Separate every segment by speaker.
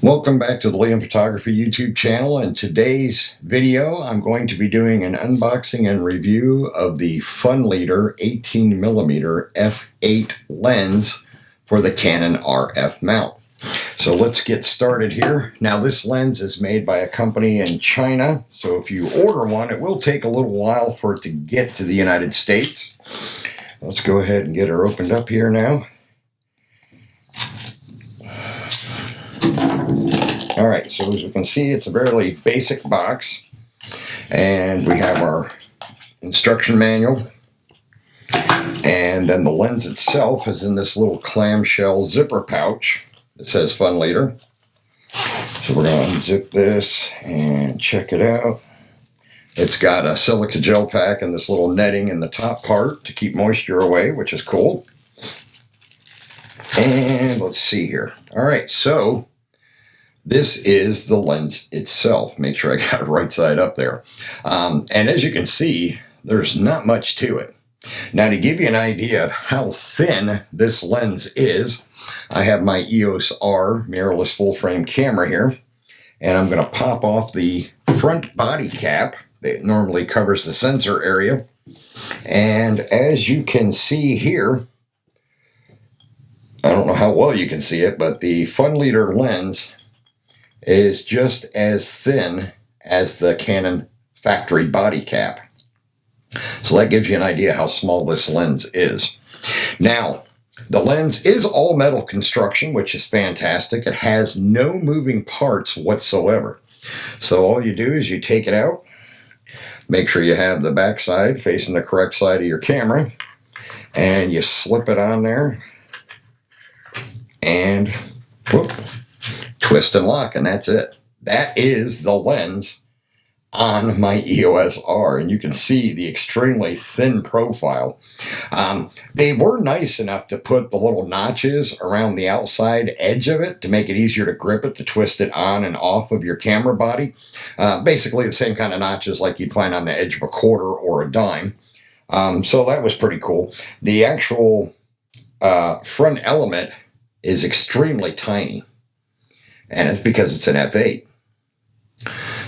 Speaker 1: Welcome back to the Liam Photography YouTube channel. In today's video, I'm going to be doing an unboxing and review of the Funleader 18mm f8 lens for the Canon RF Mount. So let's get started here. Now this lens is made by a company in China, so if you order one, it will take a little while for it to get to the United States. Let's go ahead and get her opened up here now. Alright, so as you can see, it's a fairly basic box, and we have our instruction manual, and then the lens itself is in this little clamshell zipper pouch that says Funleader. So we're going to unzip this and check it out. It's got a silica gel pack and this little netting in the top part to keep moisture away, which is cool. And let's see here. Alright, so this is the lens itself. Make sure I got it right side up there. And as you can see, there's not much to it. Now, to give you an idea of how thin this lens is, I have my EOS R mirrorless full frame camera here, and I'm going to pop off the front body cap that normally covers the sensor area. And as you can see here, I don't know how well you can see it, but the Funleader lens is just as thin as the Canon factory body cap. So that gives you an idea how small this lens is. Now, the lens is all metal construction, which is fantastic. It has no moving parts whatsoever. So all you do is you take it out, make sure you have the back side facing the correct side of your camera, and you slip it on there, and whoop, twist and lock, and that's it. That is the lens on my EOS R, and you can see the extremely thin profile. They were nice enough to put the little notches around the outside edge of it to make it easier to grip it, to twist it on and off of your camera body. Basically the same kind of notches like you'd find on the edge of a quarter or a dime. So that was pretty cool. The actual front element is extremely tiny, and it's because it's an f8.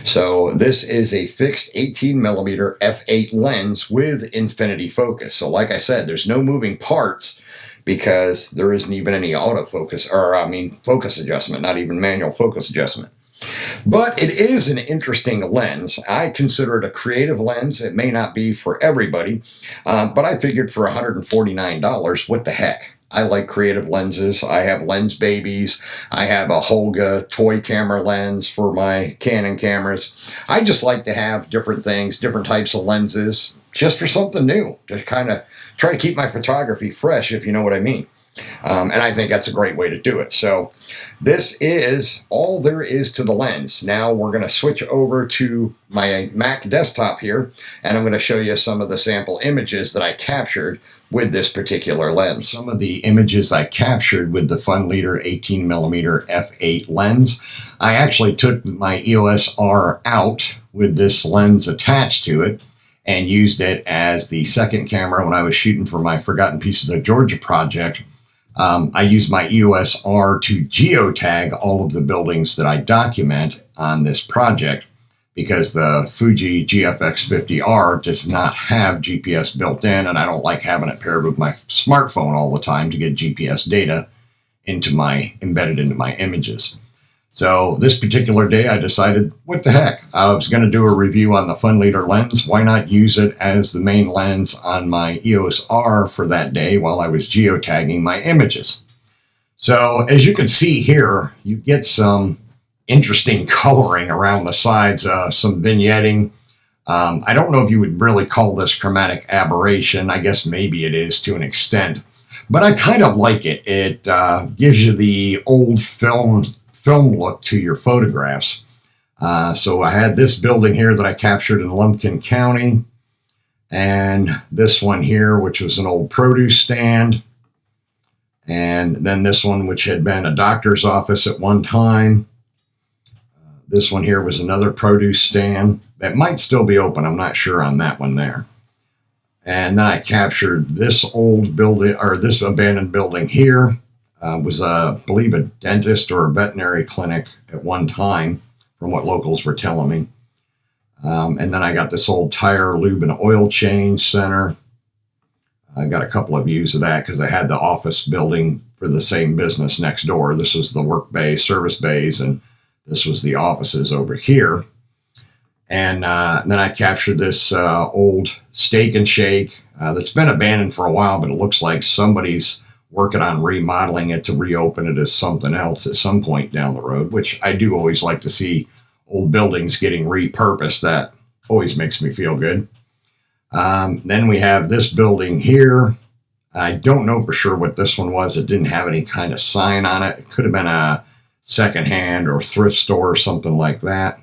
Speaker 1: So this is a fixed 18mm f8 lens with infinity focus. So like I said, there's no moving parts because there isn't even any autofocus, or focus adjustment, not even manual focus adjustment. But it is an interesting lens. I consider it a creative lens. It may not be for everybody, but I figured for $149, what the heck? I like creative lenses. I have lens babies. I have a Holga toy camera lens for my Canon cameras. I just like to have different things, different types of lenses, just for something new, to kind of try to keep my photography fresh, if you know what I mean. And I think that's a great way to do it. So this is all there is to the lens. Now we're going to switch over to my Mac desktop here, and I'm going to show you some of the sample images that I captured with this particular lens. Some of the images I captured with the Funleader 18mm f8 lens, I actually took my EOS R out with this lens attached to it and used it as the second camera when I was shooting for my Forgotten Pieces of Georgia project. I use my EOS R to geotag all of the buildings that I document on this project, because the Fuji GFX50R does not have GPS built in, and I don't like having it paired with my smartphone all the time to get GPS data embedded into my images. So this particular day I decided, what the heck, I was going to do a review on the Funleader lens. Why not use it as the main lens on my EOS R for that day while I was geotagging my images? So as you can see here, you get some interesting coloring around the sides, some vignetting. I don't know if you would really call this chromatic aberration. I guess maybe it is to an extent, but I kind of like it. It gives you the old film look to your photographs. So I had this building here that I captured in Lumpkin County, and this one here, which was an old produce stand, and then this one, which had been a doctor's office at one time. This one here was another produce stand that might still be open. I'm not sure on that one there. And then I captured this old building, or this abandoned building here. Was, I believe, a dentist or a veterinary clinic at one time, from what locals were telling me. And then I got this old tire, lube, and oil change center. I got a couple of views of that because I had the office building for the same business next door. This was the work bay, service bays, and this was the offices over here. And then I captured this old Steak and Shake that's been abandoned for a while, but it looks like somebody's working on remodeling it to reopen it as something else at some point down the road, which I do always like to see old buildings getting repurposed. That always makes me feel good. Then we have this building here. I don't know for sure what this one was. It didn't have any kind of sign on it. It could have been a secondhand or thrift store or something like that.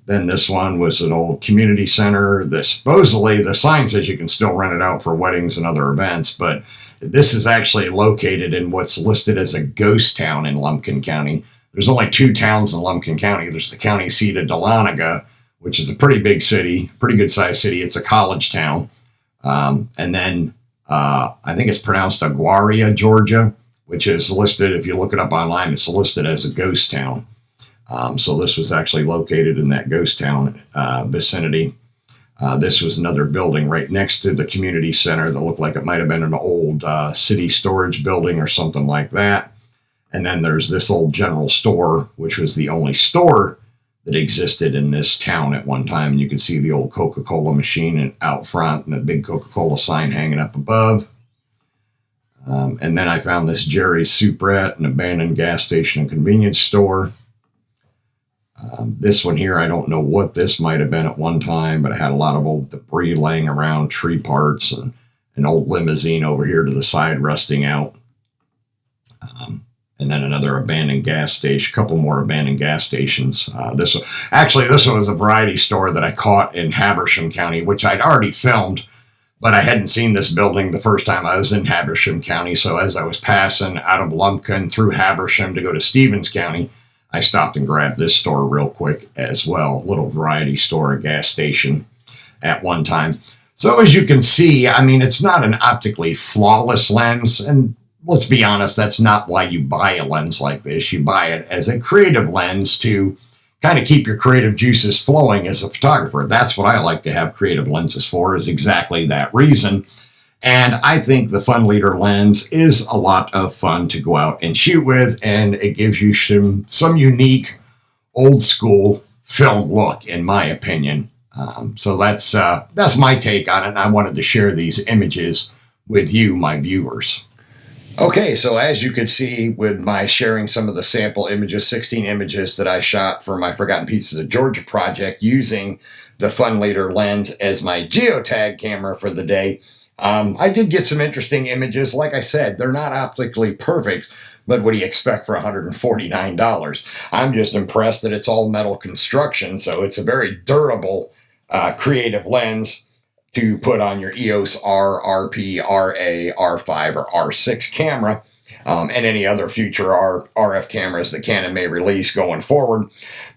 Speaker 1: Then this one was an old community center. Supposedly the sign says you can still rent it out for weddings and other events, but this is actually located in what's listed as a ghost town in Lumpkin County. There's only 2 towns in Lumpkin County. There's the county seat of Dahlonega, which is a pretty big city, pretty good sized city. It's a college town. And then I think it's pronounced Aguaria, Georgia, which is listed, if you look it up online, it's listed as a ghost town. So this was actually located in that ghost town vicinity. This was another building right next to the community center that looked like it might have been an old city storage building or something like that. And then there's this old general store, which was the only store that existed in this town at one time. And you can see the old Coca-Cola machine out front and a big Coca-Cola sign hanging up above. And then I found this Jerry's Souprette, an abandoned gas station and convenience store. This one here, I don't know what this might have been at one time, but it had a lot of old debris laying around, tree parts, and an old limousine over here to the side rusting out. And then another abandoned gas station, a couple more abandoned gas stations. This one was a variety store that I caught in Habersham County, which I'd already filmed, but I hadn't seen this building the first time I was in Habersham County. So as I was passing out of Lumpkin through Habersham to go to Stevens County, I stopped and grabbed this store real quick as well. A little variety store, a gas station at one time. So as you can see, I mean, it's not an optically flawless lens. And let's be honest, that's not why you buy a lens like this. You buy it as a creative lens to kind of keep your creative juices flowing as a photographer. That's what I like to have creative lenses for, is exactly that reason. And I think the Funleader lens is a lot of fun to go out and shoot with, and it gives you some unique old school film look, in my opinion. So that's my take on it, and I wanted to share these images with you, my viewers. Okay, so as you could see with my sharing some of the sample images, 16 images that I shot for my Forgotten Pieces of Georgia project using the Funleader lens as my geotag camera for the day, I did get some interesting images. Like I said, they're not optically perfect, but what do you expect for $149? I'm just impressed that it's all metal construction, so it's a very durable, creative lens to put on your EOS R, RP, RA, R5, or R6 camera, and any other future RF cameras that Canon may release going forward.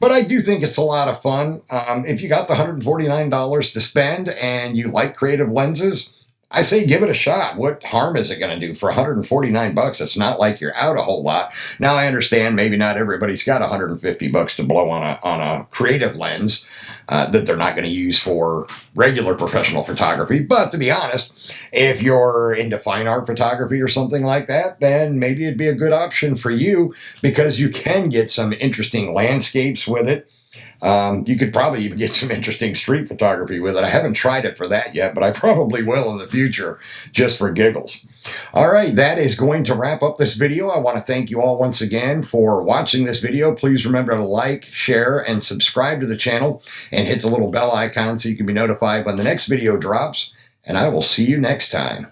Speaker 1: But I do think it's a lot of fun. If you got the $149 to spend and you like creative lenses, I say give it a shot. What harm is it going to do? For $149, it's not like you're out a whole lot. Now, I understand maybe not everybody's got $150 to blow on a creative lens that they're not going to use for regular professional photography. But to be honest, if you're into fine art photography or something like that, then maybe it'd be a good option for you, because you can get some interesting landscapes with it. You could probably even get some interesting street photography with it. I haven't tried it for that yet, but I probably will in the future, just for giggles. All right, that is going to wrap up this video. I want to thank you all once again for watching this video. Please remember to like, share, and subscribe to the channel, and hit the little bell icon so you can be notified when the next video drops, and I will see you next time.